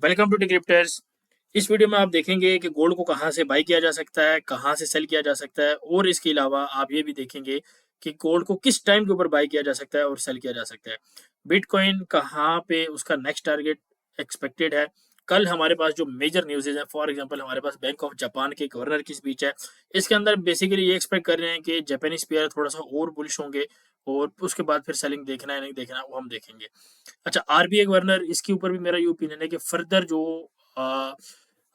Welcome to डिक्रिप्टर्स। इस video में आप देखेंगे कि गोल्ड को कहाँ से बाई किया जा सकता है, कहाँ से सेल किया जा सकता है, और इसके अलावा आप ये भी देखेंगे कि गोल्ड को किस टाइम के ऊपर बाई किया जा सकता है और सेल किया जा सकता है। बिटकॉइन कहाँ पे उसका नेक्स्ट टारगेट एक्सपेक्टेड है। कल हमारे पास जो मेजर न्यूज़ है, फॉर एग्जांपल हमारे पास बैंक ऑफ जापान के गवर्नर की स्पीच है। इसके अंदर बेसिकली ये एक्सपेक्ट कर रहे हैं कि जापानीज पेयर थोड़ा सा और बुलिश होंगे, और उसके बाद फिर सेलिंग देखना है नहीं देखना है वो हम देखेंगे। अच्छा, आरबीआई गवर्नर, इसके ऊपर भी मेरा ये ओपिनियन है कि फर्दर जो आ,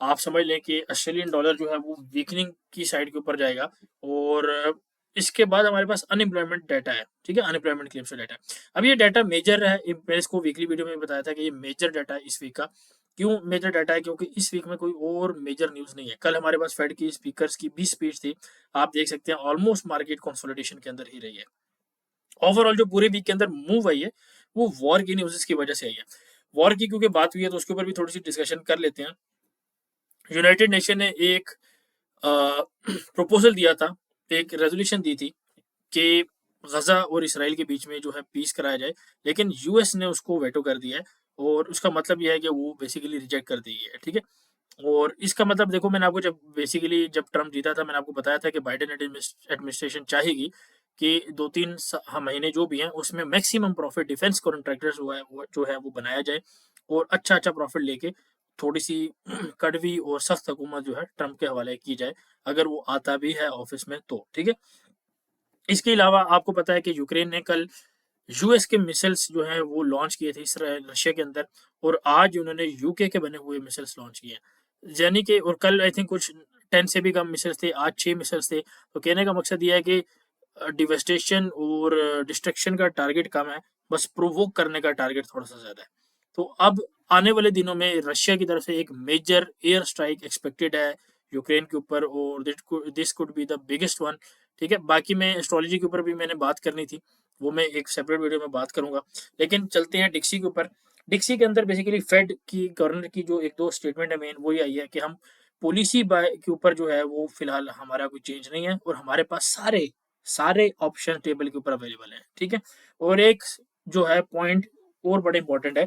आप समझ लें कि ऑस्ट्रेलियन डॉलर जो है वो वीकनिंग की साइड के ऊपर जाएगा। और इसके बाद हमारे पास अनएम्प्लॉयमेंट डाटा है, ठीक है, अनएम्प्लॉयमेंट क्लेम्स का डाटा है। अब ये डाटा मेजर है, मैंने इसको वीकली वीडियो में बताया था कि ये मेजर डाटा है इस वीक का। क्यों मेजर डाटा है? क्योंकि इस वीक में कोई और मेजर न्यूज़ नहीं है। कल हमारे पास फेड की स्पीकर्स की भी स्पीच थी। आप देख सकते हैं ऑलमोस्ट मार्केट कंसोलिडेशन के अंदर ही रही है। ओवरऑल जो पूरे वीक के अंदर मूव आई है वो वॉर की न्यूज़ की वजह से आई है। वॉर की क्योंकि बात हुई है तो उसके ऊपर भी थोड़ी सी डिस्कशन कर लेते हैं। यूनाइटेड नेशन ने एक प्रपोजल दिया था, एक रेजोल्यूशन दी थी कि गजा और इसराइल के बीच में जो है पीस कराया जाए, लेकिन यूएस ने उसको वेटो कर दिया है। और उसका मतलब यह है कि वो बेसिकली रिजेक्ट कर दी है, ठीक है। और इसका मतलब देखो, मैंने आपको जब ट्रम्प जीता था, मैंने आपको बताया था कि बाइडेन एडमिनिस्ट्रेशन चाहेगी कि 2-3 महीने जो भी हैं उसमें मैक्सिमम प्रॉफिट डिफेंस कॉन्ट्रैक्टर्स जो है वो बनाया जाए, और अच्छा अच्छा प्रॉफिट लेके थोड़ी सी कड़वी और सख्त हुकूमत जो है ट्रम्प के हवाले की जाए, अगर वो आता भी है ऑफिस में तो, ठीक है। इसके अलावा आपको पता है कि यूक्रेन ने कल यूएस के मिसाइल्स जो हैं वो लॉन्च किए थे रशिया के अंदर, और आज उन्होंने यूके के बने हुए मिसाइल्स लॉन्च किए हैं, यानी कि, और कल आई थिंक कुछ 10 से भी कम मिसाइल्स थे, आज 6 मिसाइल्स थे। तो कहने का मकसद ये है कि डिवेस्टेशन और डिस्ट्रक्शन का टारगेट कम है, बस प्रोवोक करने का टारगेट थोड़ा सा ज़्यादा है। तो अब आने वाले दिनों में रशिया की तरफ से एक मेजर एयर स्ट्राइक एक्सपेक्टेड है यूक्रेन के ऊपर, और this could be the biggest one, ठीक है। बाकी मैं एस्ट्रोलॉजी के ऊपर भी मैंने बात करनी थी, वो मैं एक सेपरेट वीडियो में बात करूंगा। लेकिन चलते हैं डिक्सी के ऊपर। डिक्सी के अंदर बेसिकली फेड की गवर्नर की जो एक दो स्टेटमेंट है मेन, वो ये आई है कि हम पॉलिसी बाय के ऊपर जो है वो फिलहाल हमारा कोई चेंज नहीं है, और हमारे पास सारे सारे ऑप्शन टेबल के ऊपर अवेलेबल हैं, ठीक है। और एक जो है पॉइंट और बड़ा इंपॉर्टेंट है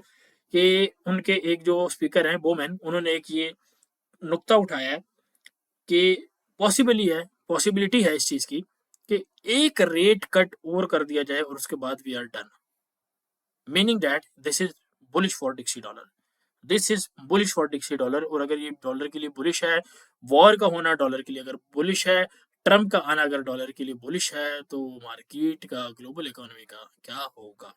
कि उनके एक जो स्पीकर हैं बोमैन, उन्होंने एक ये नुक्ता उठाया है कि पॉसिबिलिटी है इस चीज़ की कि एक रेट कट और कर दिया जाए और उसके बाद we are done, meaning that this is bullish for Dixie dollar, this is bullish for Dixie dollar. और अगर ये डॉलर के लिए बुलिश है, वॉर का होना डॉलर के लिए अगर बुलिश है, ट्रम्प का आना अगर डॉलर के लिए बुलिश है, तो मार्केट का, ग्लोबल इकोनॉमी का क्या होगा,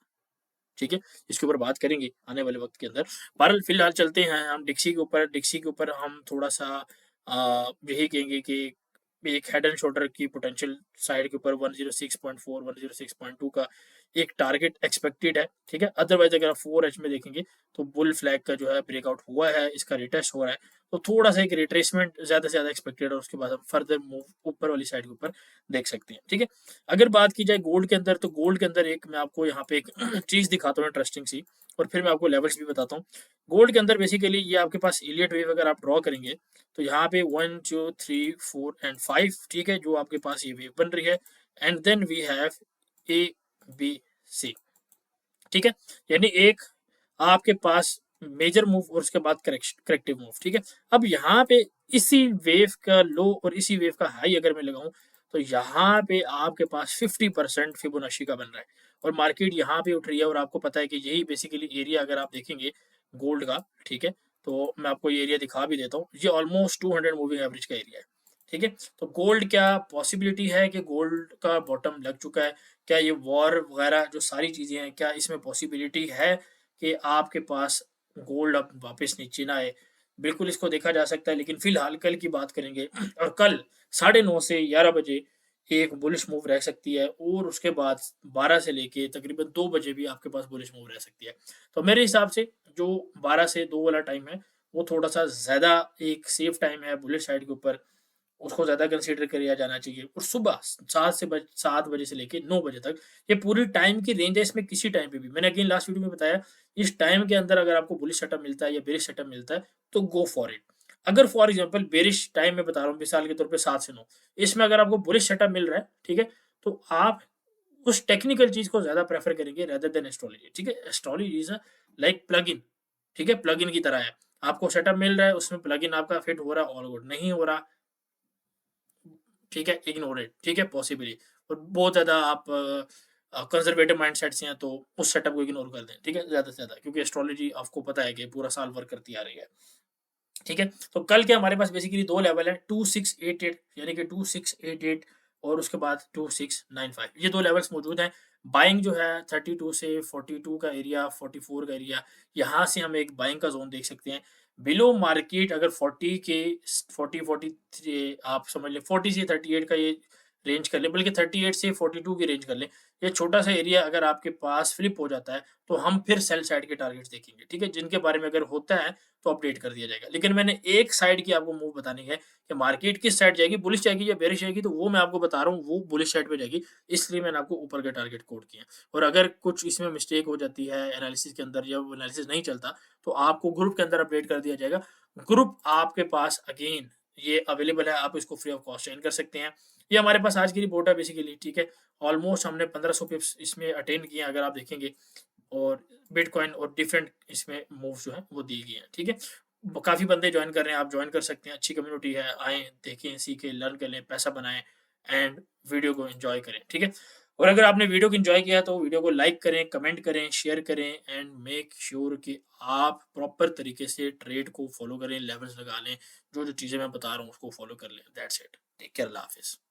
ठीक है। इसके ऊपर बात करेंगे आने वाले वक्त के अंदर। बहरहाल फिलहाल चलते हैं हम डिक्सी के ऊपर। डिक्सी के ऊपर हम थोड़ा सा यही कहेंगे कि एक हेड एंड शोल्डर की पोटेंशियल साइड के ऊपर 106.4 106.2 का एक टारगेट एक्सपेक्टेड है, ठीक है। अदरवाइज अगर आप 4H में देखेंगे तो बुल फ्लैग का जो है ब्रेकआउट हुआ है, इसका रिटेस्ट हो रहा है, तो थोड़ा सा एक रिट्रेसमेंट ज़्यादा से ज़्यादा एक्सपेक्टेड है, उसके बाद हम फर्दर मूव ऊपर वाली साइड के ऊपर देख सकते हैं, ठीक है। अगर बात की जाए गोल्ड के अंदर, तो गोल्ड के अंदर एक मैं आपको यहाँ पे एक चीज़ दिखाता हूँ इंटरेस्टिंग सी, और फिर मैं आपको लेवल्स भी बताता हूँ। गोल्ड के अंदर बेसिकली ये आपके पास इलियट वेव अगर आप ड्रॉ करेंगे, तो यहाँ पे 1 2 3 4 एंड 5, ठीक है, जो आपके पास ये वेव बन रही है। And then we have ABC, ठीक है। यानी एक आपके पास मेजर मूव और उसके बाद करेक्टिव मूव, ठीक है। अब यहाँ पे इसी वेव का लो और इसी वेव का हाई अगर मैं लगाऊं, तो यहाँ पे आपके पास 50% फिबोनाची का बन रहा है, और मार्केट यहाँ पे उठ रही है। और आपको पता है कि यही बेसिकली एरिया अगर आप देखेंगे गोल्ड का, ठीक है, तो मैं आपको ये एरिया दिखा भी देता हूँ। ये ऑलमोस्ट 200 मूविंग एवरेज का एरिया है, ठीक है। तो गोल्ड, क्या पॉसिबिलिटी है कि गोल्ड का बॉटम लग चुका है? क्या ये वॉर वगैरह जो सारी चीज़ें हैं, क्या इसमें पॉसिबिलिटी है कि आपके पास गोल्ड अब वापस नीचे ना आए? बिल्कुल इसको देखा जा सकता है, लेकिन फिलहाल कल की बात करेंगे। और कल 9:30 से 11 बजे एक बुलिश मूव रह सकती है, और उसके बाद 12 से लेके तकरीबन 2 बजे भी आपके पास बुलिश मूव रह सकती है। तो मेरे हिसाब से जो 12 से 2 वाला टाइम है, वो थोड़ा सा ज़्यादा एक सेफ टाइम है बुलिश साइड के ऊपर, उसको ज़्यादा कंसीडर किया जाना चाहिए। और सुबह 7 बजे से लेके 9 बजे तक ये पूरी टाइम की रेंज है। इसमें किसी टाइम पे भी, मैंने अगेन लास्ट वीडियो में बताया, इस टाइम के अंदर अगर आपको बुलिश सेटअप मिलता है या बेरिश सेटअप मिलता है, तो गो फॉर इट। अगर फॉर एग्जांपल बेरिश टाइम में बता रहा हूँ, मिसाल के तौर पे 7 से 9, इसमें अगर आपको बुलिश सेटअप मिल रहा है, ठीक है, तो आप उस टेक्निकल चीज़ को ज़्यादा प्रेफर करेंगे रेदर देन एस्ट्रोलॉजी, ठीक है। Astrology is a like plug in, ठीक है, प्लग इन की तरह है। आपको सेटअप मिल रहा है, उसमें प्लगइन आपका फिट हो रहा है, ऑल गुड। नहीं हो रहा, ठीक है, इग्नोर इट, ठीक है, पॉसिबली। और बहुत ज़्यादा आप कंज़र्वेटिव माइंडसेट से हैं तो उस सेटअप को इग्नोर कर दें, ठीक है, ज़्यादा से ज़्यादा, क्योंकि एस्ट्रोलॉजी आपको पता है कि पूरा साल वर्क करती आ रही है। ठीक है? तो कल के हमारे पास बेसिकली 2 लेवल हैं, 2688 यानी कि 2688 और उसके बाद 2695, ये 2 लेवल्स मौजूद हैं। बाइंग जो है 32 से 42 का एरिया, 44 का एरिया, यहाँ से हम एक बाइंग का ज़ोन देख सकते हैं। बिलो मार्केट अगर 40 के 40-43 आप समझ लें, 40 से 38 का ये रेंज कर लें, बल्कि 38 से 42 की रेंज कर लें। ये छोटा-सा एरिया अगर आपके पास फ्लिप हो जाता है, तो हम फिर सेल साइड के टारगेट्स देखेंगे, ठीक है? जिनके बारे में अगर होता है तो अपडेट कर दिया जाएगा। लेकिन मैंने एक साइड की आपको मूव बतानी है कि मार्केट किस साइड जाएगी, बुलिश जाएगी या बेरिश जाएगी, तो वो मैं आपको बता रहा हूँ, वो बुलिश साइड पे जाएगी, इसलिए मैंने आपको ऊपर के टारगेट कोट किए हैं। और अगर कुछ इसमें मिस्टेक हो जाती है एनालिसिस के अंदर या वो एनालिसिस नहीं चलता, तो आपको ग्रुप के अंदर अपडेट कर दिया जाएगा। ग्रुप आपके पास अगेन ये अवेलेबल है, आप इसको फ्री ऑफ कॉस्ट जॉइन कर सकते हैं। ये हमारे पास आज की रिपोर्ट है बेसिकली, ठीक है? ऑलमोस्ट हमने 1500 पिप्स इसमें अटेन किए हैं अगर आप देखेंगे, और बिटकॉइन और डिफरेंट इसमें मूव्स जो हैं वो दी गई हैं, ठीक है? काफ़ी बंदे जॉइन कर रहे हैं, आप जॉइन कर सकते हैं, अच्छी कम्युनिटी है, आएँ, देखें, सीखें, लर्न कर लें, पैसा बनाएँ एंड वीडियो को एन्जॉय करें, ठीक है? और अगर आपने वीडियो को एन्जॉय किया तो वीडियो को लाइक करें, कमेंट करें, शेयर करें एंड मेक श्योर कि आप प्रॉपर तरीके से ट्रेड को फ़ॉलो करें, लेवल्स लगा लें, जो-जो चीज़ें मैं बता रहा हूँ उसको फ़ॉलो कर लें। That's it. टेक केयर, अल्लाह हाफ़िज़।